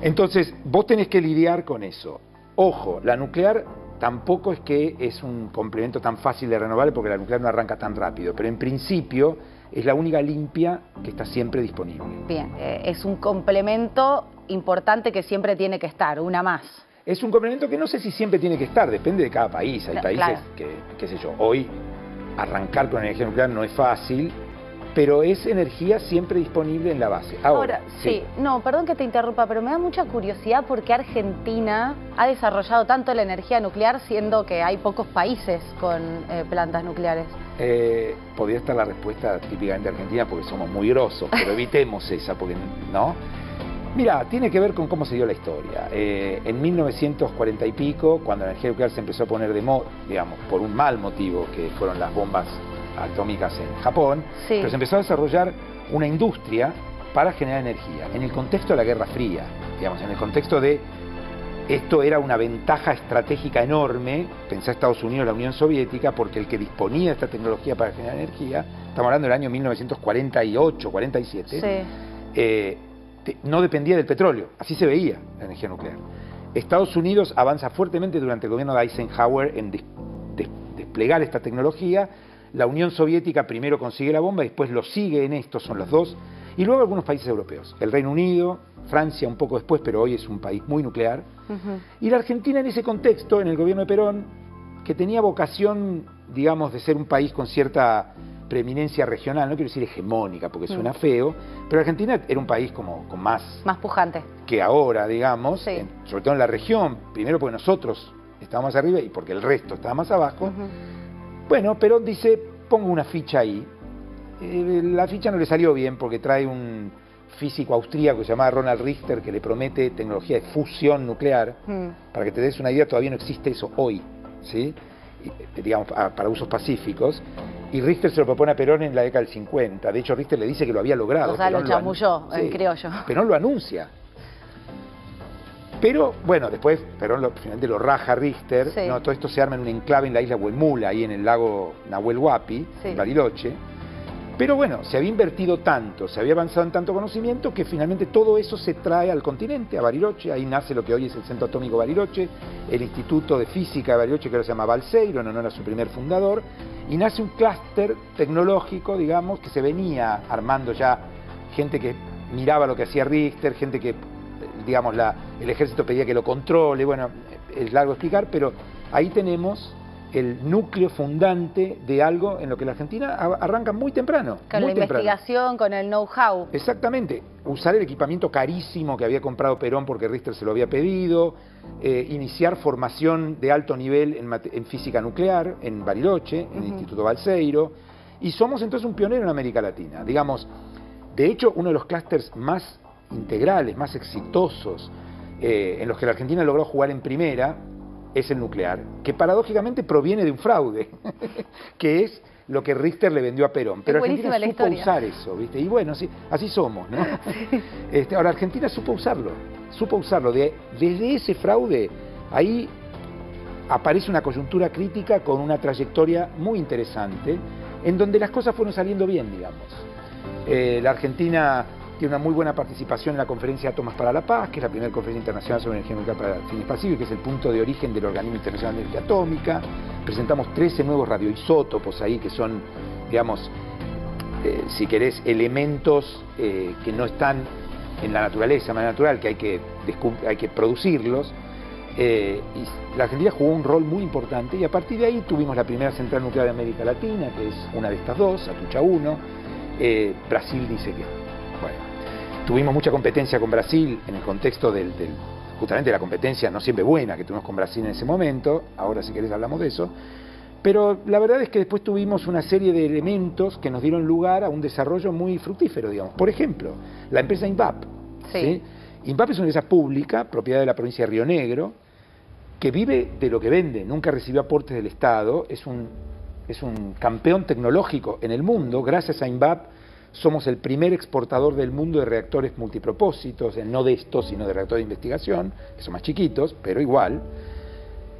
Entonces, vos tenés que lidiar con eso. Ojo, la nuclear tampoco es que es un complemento tan fácil de renovar, porque la nuclear no arranca tan rápido, pero en principio es la única limpia que está siempre disponible. Bien, es un complemento importante que siempre tiene que estar, una más. Es un complemento que no sé si siempre tiene que estar, depende de cada país. Hay países que, qué sé yo, hoy arrancar con energía nuclear no es fácil, pero es energía siempre disponible en la base. Ahora sí, no, perdón que te interrumpa, pero me da mucha curiosidad porque Argentina ha desarrollado tanto la energía nuclear, siendo que hay pocos países con plantas nucleares. podría estar la respuesta típicamente argentina porque somos muy grosos, pero evitemos esa, porque no. Mira, tiene que ver con cómo se dio la historia. En 1940 y pico, cuando la energía nuclear se empezó a poner de moda, digamos, por un mal motivo, que fueron las bombas atómicas en Japón, pero se empezó a desarrollar una industria para generar energía, en el contexto de la Guerra Fría, digamos, en el contexto de esto era una ventaja estratégica enorme, pensá Estados Unidos, la Unión Soviética, porque el que disponía de esta tecnología para generar energía, estamos hablando del año 1948, 47, no dependía del petróleo, así se veía la energía nuclear. Estados Unidos avanza fuertemente durante el gobierno de Eisenhower en desplegar esta tecnología. La Unión Soviética primero consigue la bomba y después lo sigue en esto, son los dos, y luego algunos países europeos, el Reino Unido, Francia un poco después, pero hoy es un país muy nuclear, y la Argentina en ese contexto, en el gobierno de Perón, que tenía vocación, digamos, de ser un país con cierta preeminencia regional, no quiero decir hegemónica porque suena feo, pero Argentina era un país como con más pujante que ahora, digamos, sobre todo en la región, primero porque nosotros estábamos más arriba y porque el resto estaba más abajo. Bueno, Perón dice, pongo una ficha ahí. La ficha no le salió bien porque trae un físico austríaco que se llama Ronald Richter, que le promete tecnología de fusión nuclear. Para que te des una idea, todavía no existe eso hoy, ¿sí? Digamos, para usos pacíficos. Y Richter se lo propone a Perón en la década del 50. De hecho, Richter le dice que lo había logrado. O sea, lo chamulló en criollo. Perón lo anuncia. Pero, bueno, después Perón finalmente lo raja Richter. No, todo esto se arma en un enclave en la isla Huemula, ahí en el lago Nahuel Huapi, en Bariloche. Pero bueno, se había invertido tanto, se había avanzado en tanto conocimiento que finalmente todo eso se trae al continente, a Bariloche. Ahí nace lo que hoy es el Centro Atómico Bariloche, el Instituto de Física de Bariloche, que ahora se llama Balseiro, en honor a su primer fundador, y nace un clúster tecnológico, digamos, que se venía armando ya, gente que miraba lo que hacía Richter, gente que, digamos, el ejército pedía que lo controle. Bueno, es largo explicar, pero ahí tenemos el núcleo fundante de algo en lo que la Argentina arranca muy temprano. Con la investigación, con el know-how. Exactamente. Usar el equipamiento carísimo que había comprado Perón porque Richter se lo había pedido, iniciar formación de alto nivel en física nuclear, en Bariloche, en el Instituto Balseiro, y somos entonces un pionero en América Latina. Digamos, de hecho, uno de los clústeres más integrales, más exitosos, en los que la Argentina logró jugar en primera, es el nuclear, que paradójicamente proviene de un fraude, que es lo que Richter le vendió a Perón. Pero Argentina supo usar eso, ¿viste? Y bueno, sí, así somos, ¿no? Ahora, Argentina supo usarlo. Desde ese fraude, ahí aparece una coyuntura crítica con una trayectoria muy interesante, en donde las cosas fueron saliendo bien, digamos. La Argentina tiene una muy buena participación en la conferencia Átomos para la Paz, que es la primera conferencia internacional sobre energía nuclear para fines pacíficos, que es el punto de origen del Organismo Internacional de Energía Atómica. Presentamos 13 nuevos radioisótopos ahí, que son, digamos, si querés, elementos que no están en la naturaleza, de manera natural, que hay que producirlos. Y la Argentina jugó un rol muy importante, y a partir de ahí tuvimos la primera central nuclear de América Latina, que es una de estas dos, Atucha 1. Brasil dice que... Bueno, tuvimos mucha competencia con Brasil en el contexto justamente de la competencia no siempre buena que tuvimos con Brasil en ese momento. Ahora, si querés, hablamos de eso. Pero la verdad es que después tuvimos una serie de elementos que nos dieron lugar a un desarrollo muy fructífero, digamos. Por ejemplo, la empresa INVAP. ¿Sí? INVAP es una empresa pública, propiedad de la provincia de Río Negro, que vive de lo que vende, nunca recibió aportes del Estado, es un campeón tecnológico en el mundo. Gracias a INVAP somos el primer exportador del mundo de reactores multipropósitos, no de estos, sino de reactores de investigación, que son más chiquitos, pero igual.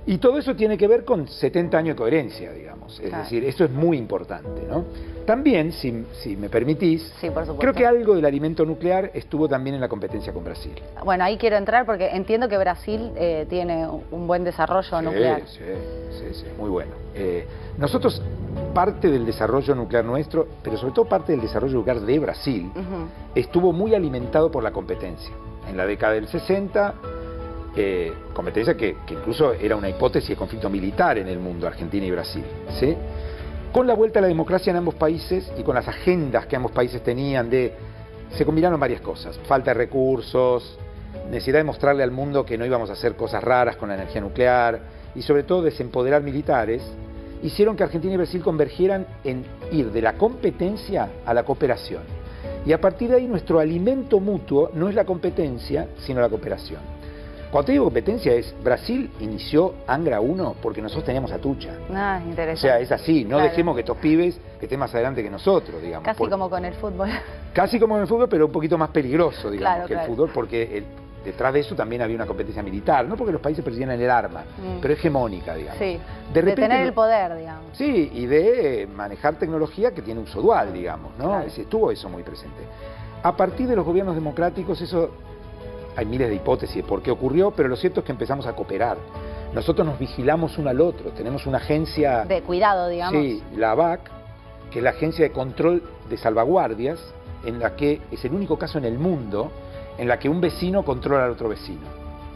Y todo eso tiene que ver con 70 años de coherencia, digamos. Es decir, eso es muy importante, ¿no? También, si me permitís, creo que algo del alimento nuclear estuvo también en la competencia con Brasil. Bueno, ahí quiero entrar porque entiendo que Brasil tiene un buen desarrollo nuclear. Sí, muy bueno. Nosotros, parte del desarrollo nuclear nuestro, pero sobre todo parte del desarrollo nuclear de Brasil, estuvo muy alimentado por la competencia. En la década del 60... competencia que incluso era una hipótesis de conflicto militar en el mundo, Argentina y Brasil, ¿sí? Con la vuelta a la democracia en ambos países y con las agendas que ambos países tenían se combinaron varias cosas: falta de recursos, necesidad de mostrarle al mundo que no íbamos a hacer cosas raras con la energía nuclear y sobre todo desempoderar militares. hicieron que Argentina y Brasil convergieran en ir de la competencia a la cooperación. Y a partir de ahí nuestro alimento mutuo no es la competencia, sino la cooperación. Cuando te digo competencia es, Brasil inició Angra 1 porque nosotros teníamos Atucha. Ah, interesante. O sea, es así, no Claro. dejemos que estos pibes que estén más adelante que nosotros, digamos. Casi como con el fútbol. Casi como en el fútbol, pero un poquito más peligroso, digamos, Claro, que claro. el fútbol, porque detrás de eso también había una competencia militar, no porque los países persiguieran el arma, pero hegemónica, digamos. Sí, De repente tener no- el poder, digamos. Sí, y de manejar tecnología que tiene uso dual, digamos, ¿no? Claro. Estuvo eso muy presente. A partir de los gobiernos democráticos, eso hay miles de hipótesis de por qué ocurrió, pero lo cierto es que empezamos a cooperar. Nosotros nos vigilamos uno al otro, tenemos una agencia... De cuidado, digamos. Sí, la ABAC, que es la Agencia de Control de Salvaguardias, en la que es el único caso en el mundo en la que un vecino controla al otro vecino.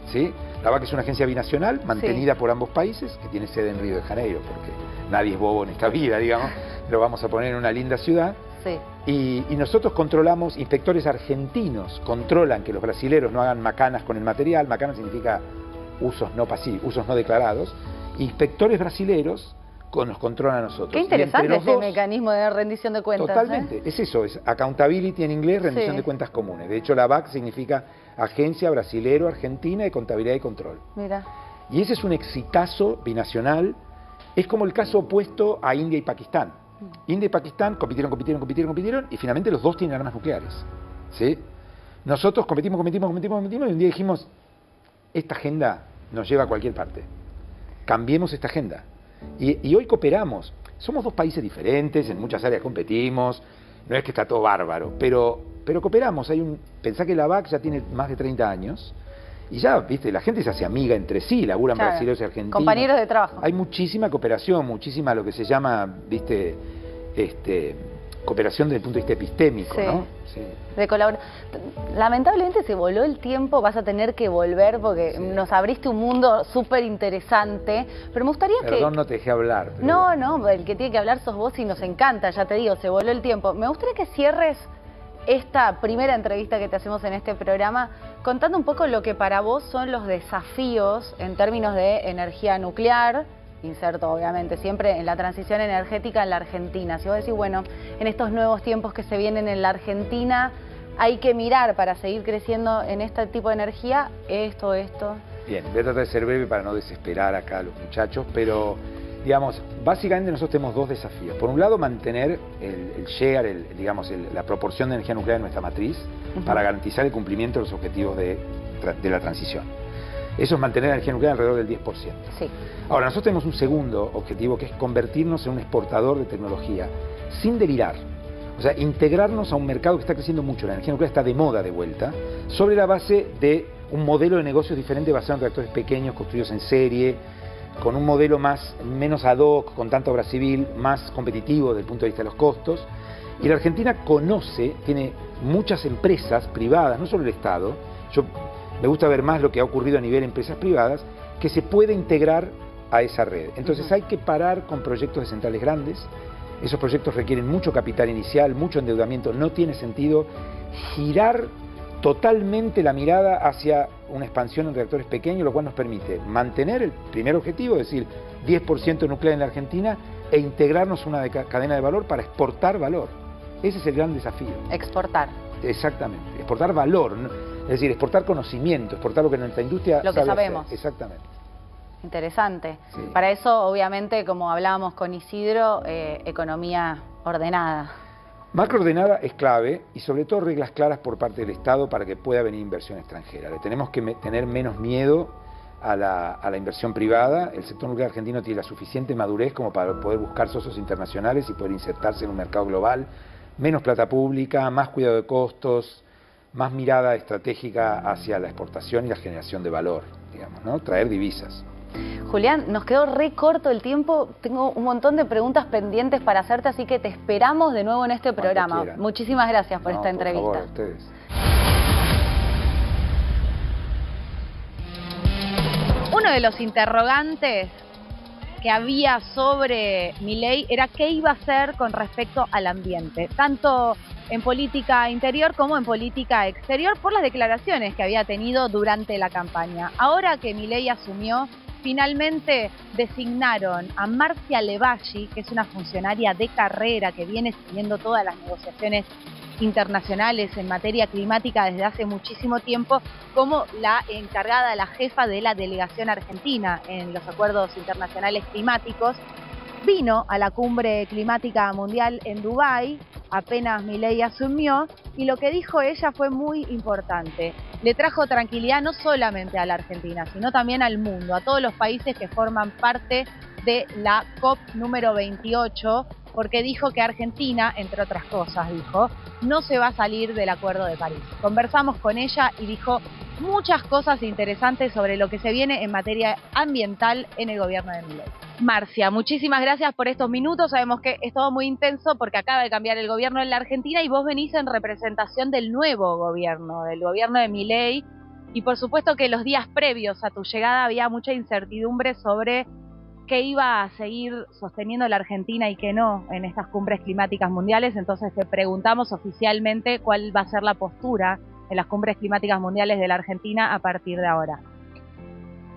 ¿Sí? La ABAC es una agencia binacional mantenida por ambos países, que tiene sede en Río de Janeiro, porque nadie es bobo en esta vida, digamos, lo vamos a poner en una linda ciudad. Sí. Y nosotros controlamos, inspectores argentinos controlan que los brasileros no hagan macanas con el material. Macana significa usos no pasivos, usos no declarados. Inspectores brasileros nos controlan a nosotros. Qué Y entre interesante los ese dos, mecanismo de rendición de cuentas. totalmente, es eso, es accountability en inglés, rendición Sí. de cuentas comunes. De hecho, la ABAC significa Agencia Brasilero Argentina de Contabilidad y Control. Mira. Y ese es un exitazo binacional. Es como el caso opuesto a India y Pakistán. India y Pakistán compitieron y finalmente los dos tienen armas nucleares. ¿Sí? Nosotros competimos y un día dijimos, esta agenda nos lleva a cualquier parte. Cambiemos esta agenda. Y hoy cooperamos. Somos dos países diferentes, en muchas áreas competimos, no es que está todo bárbaro, pero cooperamos. Pensá que la ABAC ya tiene más de 30 años y ya, viste, la gente se hace amiga entre sí, laburan Claro. brasileños y argentinos. Compañeros de trabajo. Hay muchísima cooperación, muchísima lo que se llama, viste, cooperación desde el punto de vista epistémico, Sí. ¿no? Sí. De colaborar. Lamentablemente se voló el tiempo, vas a tener que volver porque nos abriste un mundo súper interesante, pero me gustaría Perdón, que... no te dejé hablar. pero- No, el que tiene que hablar sos vos y nos encanta, ya te digo, se voló el tiempo. Me gustaría que cierres esta primera entrevista que te hacemos en este programa contando un poco lo que para vos son los desafíos en términos de energía nuclear, inserto obviamente siempre en la transición energética en la Argentina. Si vos decís, bueno, en estos nuevos tiempos que se vienen en la Argentina hay que mirar para seguir creciendo en este tipo de energía, esto. Bien, voy a tratar de ser breve para no desesperar acá a los muchachos, pero digamos, básicamente nosotros tenemos dos desafíos. Por un lado, mantener el share, la proporción de energía nuclear en nuestra matriz para garantizar el cumplimiento de los objetivos de la transición. Eso es mantener la energía nuclear alrededor del 10%. Sí. Ahora, nosotros tenemos un segundo objetivo que es convertirnos en un exportador de tecnología sin delirar. O sea, integrarnos a un mercado que está creciendo mucho, la energía nuclear está de moda de vuelta, sobre la base de un modelo de negocios diferente basado en reactores pequeños, construidos en serie, con un modelo menos ad hoc, con tanto obra civil, más competitivo desde el punto de vista de los costos. Y la Argentina tiene muchas empresas privadas, no solo el Estado. Me gusta ver más lo que ha ocurrido a nivel de empresas privadas, que se puede integrar a esa red. Entonces hay que parar con proyectos de centrales grandes. Esos proyectos requieren mucho capital inicial, mucho endeudamiento. No tiene sentido girar totalmente la mirada hacia una expansión en reactores pequeños, lo cual nos permite mantener el primer objetivo, es decir, 10% nuclear en la Argentina, e integrarnos en una cadena de valor para exportar valor. Ese es el gran desafío. Exportar. Exactamente, exportar valor, es decir, exportar conocimiento, exportar lo que nuestra industria Lo que sabe sabemos. hacer. Exactamente. Interesante. Sí. Para eso, obviamente, como hablábamos con Isidro, economía ordenada. Macroordenada es clave y sobre todo reglas claras por parte del Estado para que pueda venir inversión extranjera. Le tenemos que tener menos miedo a la inversión privada. El sector nuclear argentino tiene la suficiente madurez como para poder buscar socios internacionales y poder insertarse en un mercado global. Menos plata pública, más cuidado de costos, más mirada estratégica hacia la exportación y la generación de valor, digamos, ¿no? Traer divisas. Julián, nos quedó re corto el tiempo. Tengo un montón de preguntas pendientes para hacerte, así que te esperamos de nuevo en este programa. quieran. Muchísimas gracias por esta entrevista. Por favor, a ustedes. Uno de los interrogantes que había sobre Milei era qué iba a hacer con respecto al ambiente, tanto en política interior como en política exterior, por las declaraciones que había tenido durante la campaña. Ahora que Milei asumió, finalmente designaron a Marcia Levalli, que es una funcionaria de carrera que viene siguiendo todas las negociaciones internacionales en materia climática desde hace muchísimo tiempo, como la encargada, la jefa de la delegación argentina en los acuerdos internacionales climáticos. Vino a la cumbre climática mundial en Dubái, apenas Milei asumió, y lo que dijo ella fue muy importante. Le trajo tranquilidad no solamente a la Argentina, sino también al mundo, a todos los países que forman parte de la COP número 28, porque dijo que Argentina, entre otras cosas, dijo, no se va a salir del Acuerdo de París. Conversamos con ella y dijo muchas cosas interesantes sobre lo que se viene en materia ambiental en el gobierno de Milei. Marcia, muchísimas gracias por estos minutos. Sabemos que es todo muy intenso porque acaba de cambiar el gobierno en la Argentina y vos venís en representación del nuevo gobierno, del gobierno de Milei. Y por supuesto que los días previos a tu llegada había mucha incertidumbre sobre qué iba a seguir sosteniendo la Argentina y qué no en estas cumbres climáticas mundiales. Entonces te preguntamos oficialmente cuál va a ser la postura en las cumbres climáticas mundiales de la Argentina a partir de ahora.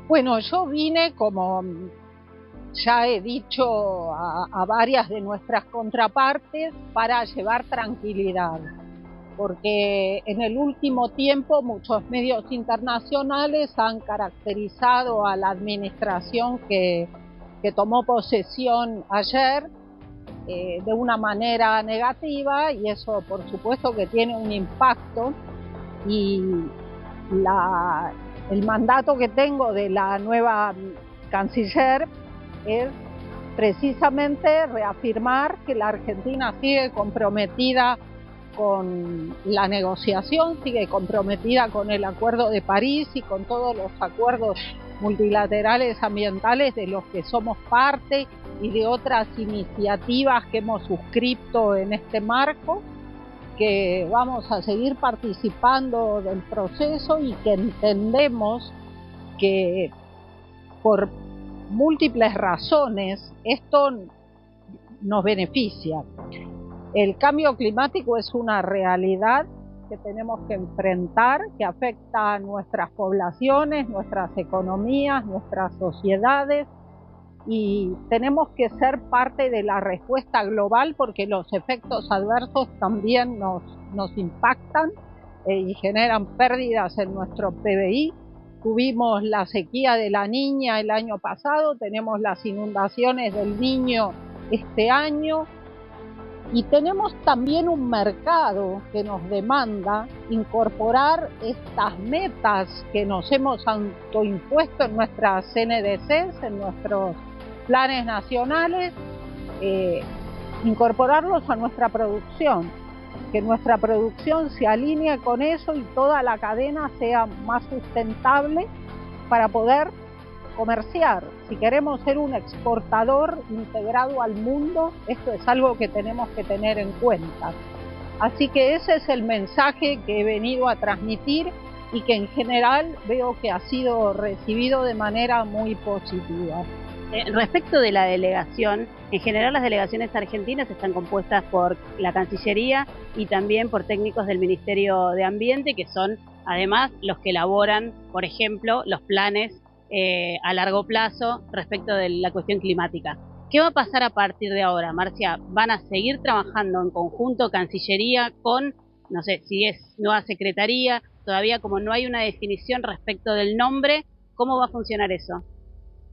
Bueno, yo vine, como ya he dicho a varias de nuestras contrapartes, para llevar tranquilidad, porque en el último tiempo muchos medios internacionales han caracterizado a la administración que tomó posesión ayer de una manera negativa, y eso por supuesto que tiene un impacto, y el mandato que tengo de la nueva canciller es precisamente reafirmar que la Argentina sigue comprometida con la negociación, sigue comprometida con el Acuerdo de París y con todos los acuerdos multilaterales ambientales de los que somos parte y de otras iniciativas que hemos suscrito en este marco, que vamos a seguir participando del proceso y que entendemos que por múltiples razones esto nos beneficia. El cambio climático es una realidad que tenemos que enfrentar, que afecta a nuestras poblaciones, nuestras economías, nuestras sociedades, y tenemos que ser parte de la respuesta global porque los efectos adversos también nos impactan y generan pérdidas en nuestro PBI. Tuvimos la sequía de la Niña el año pasado, tenemos las inundaciones del Niño este año, y tenemos también un mercado que nos demanda incorporar estas metas que nos hemos autoimpuesto en nuestras CNDCs, en nuestros planes nacionales, incorporarlos a nuestra producción, que nuestra producción se alinee con eso y toda la cadena sea más sustentable para poder comerciar. Si queremos ser un exportador integrado al mundo, esto es algo que tenemos que tener en cuenta. Así que ese es el mensaje que he venido a transmitir y que en general veo que ha sido recibido de manera muy positiva. Respecto de la delegación, en general las delegaciones argentinas están compuestas por la Cancillería y también por técnicos del Ministerio de Ambiente, que son además los que elaboran, por ejemplo, los planes a largo plazo respecto de la cuestión climática. ¿Qué va a pasar a partir de ahora, Marcia? ¿Van a seguir trabajando en conjunto Cancillería con, no sé, si es nueva secretaría? Todavía como no hay una definición respecto del nombre, ¿cómo va a funcionar eso?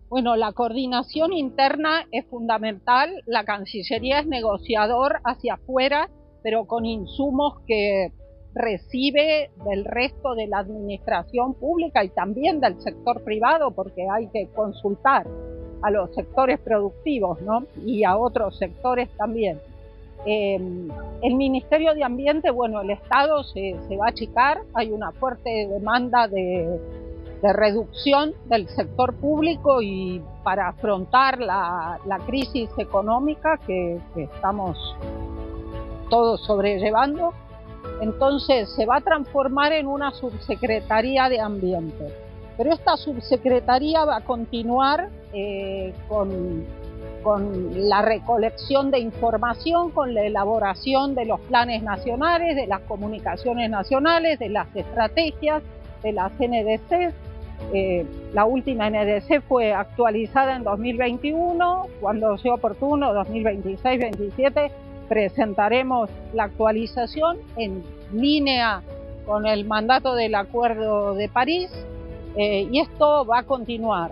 Bueno, la coordinación interna es fundamental. La Cancillería es negociador hacia afuera, pero con insumos que recibe del resto de la administración pública y también del sector privado, porque hay que consultar a los sectores productivos, ¿no? Y a otros sectores también. El Ministerio de Ambiente, bueno, el Estado se va a achicar, hay una fuerte demanda de reducción del sector público y para afrontar la crisis económica que estamos todos sobrellevando. Entonces se va a transformar en una subsecretaría de Ambiente. Pero esta subsecretaría va a continuar con la recolección de información, con la elaboración de los planes nacionales, de las comunicaciones nacionales, de las estrategias, de las NDCs, La última NDC fue actualizada en 2021, cuando sea oportuno, 2026-27, presentaremos la actualización en línea con el mandato del Acuerdo de París, y esto va a continuar.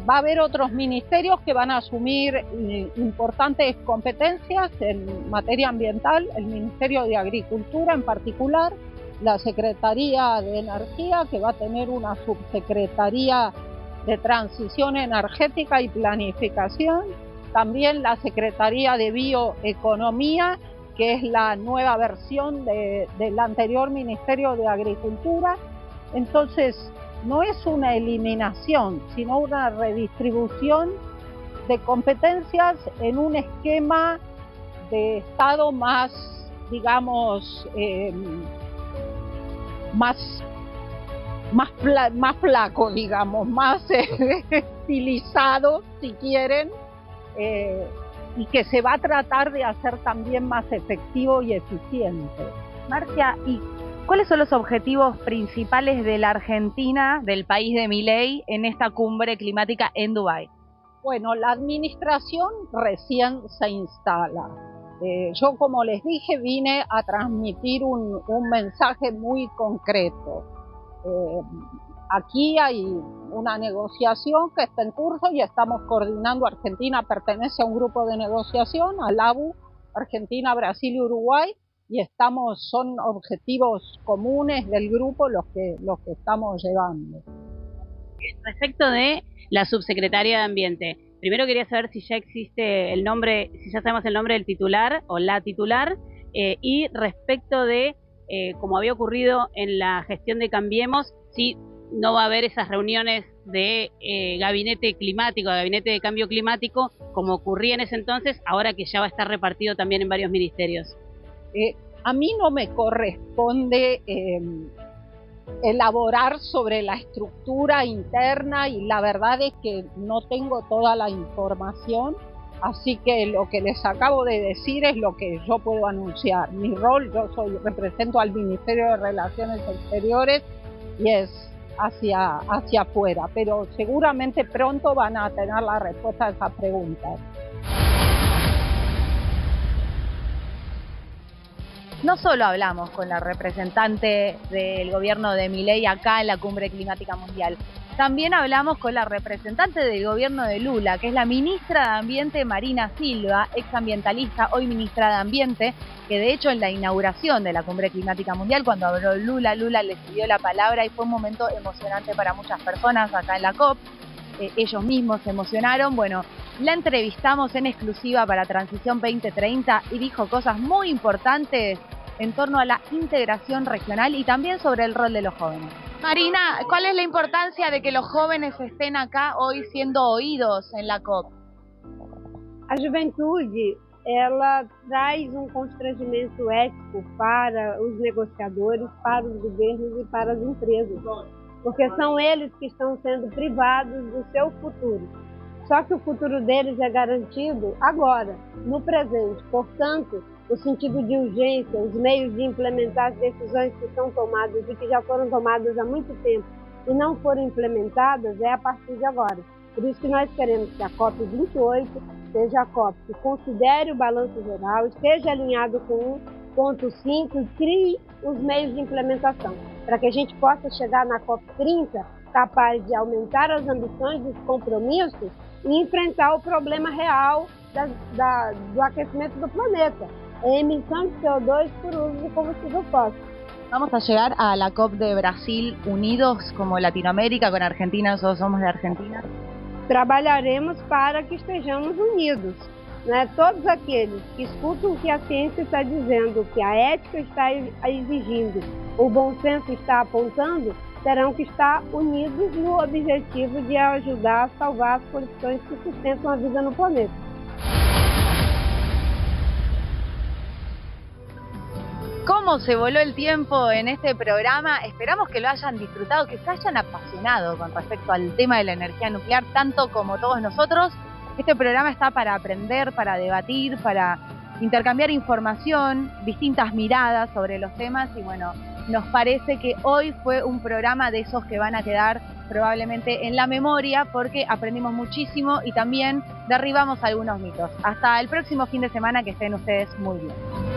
Va a haber otros ministerios que van a asumir importantes competencias en materia ambiental, el Ministerio de Agricultura en particular, la Secretaría de Energía, que va a tener una subsecretaría de Transición Energética y Planificación, también la Secretaría de Bioeconomía, que es la nueva versión del anterior Ministerio de Agricultura. Entonces, no es una eliminación, sino una redistribución de competencias en un esquema de Estado más, digamos, más flaco, digamos, más estilizado, si quieren, y que se va a tratar de hacer también más efectivo y eficiente. Marcia, ¿y cuáles son los objetivos principales de la Argentina, del país de Milei, en esta cumbre climática en Dubái? Bueno, la administración recién se instala. Yo, como les dije, vine a transmitir un mensaje muy concreto. Aquí hay una negociación que está en curso y estamos coordinando. Argentina pertenece a un grupo de negociación, al ABU, Argentina, Brasil y Uruguay, y son objetivos comunes del grupo los que estamos llevando. Respecto de la subsecretaria de Ambiente, primero quería saber si ya existe el nombre, si ya sabemos el nombre del titular o la titular, y respecto de, como había ocurrido en la gestión de Cambiemos, si no va a haber esas reuniones de gabinete climático, gabinete de cambio climático, como ocurría en ese entonces, ahora que ya va a estar repartido también en varios ministerios. A mí no me corresponde elaborar sobre la estructura interna, y la verdad es que no tengo toda la información, así que lo que les acabo de decir es lo que yo puedo anunciar. Mi rol, represento al Ministerio de Relaciones Exteriores y es hacia afuera, pero seguramente pronto van a tener la respuesta a esas preguntas. No solo hablamos con la representante del gobierno de Milei acá en la Cumbre Climática Mundial, también hablamos con la representante del gobierno de Lula, que es la ministra de Ambiente Marina Silva, exambientalista, hoy ministra de Ambiente, que de hecho en la inauguración de la Cumbre Climática Mundial, cuando habló Lula le cedió la palabra y fue un momento emocionante para muchas personas acá en la COP. Ellos mismos se emocionaron. Bueno, la entrevistamos en exclusiva para Transición 2030 y dijo cosas muy importantes en torno a la integración regional y también sobre el rol de los jóvenes. Marina, ¿cuál es la importancia de que los jóvenes estén acá hoy siendo oídos en la COP? A juventude, ela traz constrangimento ético para os negociadores, para os governos e para as empresas, porque são eles que estão sendo privados do seu futuro. Só que o futuro deles é garantido agora, no presente. Portanto, o sentido de urgência, os meios de implementar as decisões que são tomadas e que já foram tomadas há muito tempo e não foram implementadas, é a partir de agora. Por isso que nós queremos que a COP28 seja a COP que considere o balanço geral, esteja alinhado com 1.5 e crie os meios de implementação, para que a gente possa chegar na COP30 capaz de aumentar as ambições dos compromissos e enfrentar o problema real do aquecimento do planeta, a emissão de CO2 por uso de combustível fósil. Vamos a llegar a la COP de Brasil unidos como Latinoamérica, con Argentina, nosotros somos de Argentina. Trabalharemos para que estejamos unidos, né? Todos aqueles que escutam o que a ciência está dizendo, o que a ética está exigindo, o bom senso está apontando, terão que estar unidos no objetivo de ajudar a salvar as condições que sustentam a vida no planeta. ¿Cómo se voló el tiempo en este programa? Esperamos que lo hayan disfrutado, que se hayan apasionado con respecto al tema de la energía nuclear, tanto como todos nosotros. Este programa está para aprender, para debatir, para intercambiar información, distintas miradas sobre los temas y bueno, nos parece que hoy fue un programa de esos que van a quedar probablemente en la memoria, porque aprendimos muchísimo y también derribamos algunos mitos. Hasta el próximo fin de semana, que estén ustedes muy bien.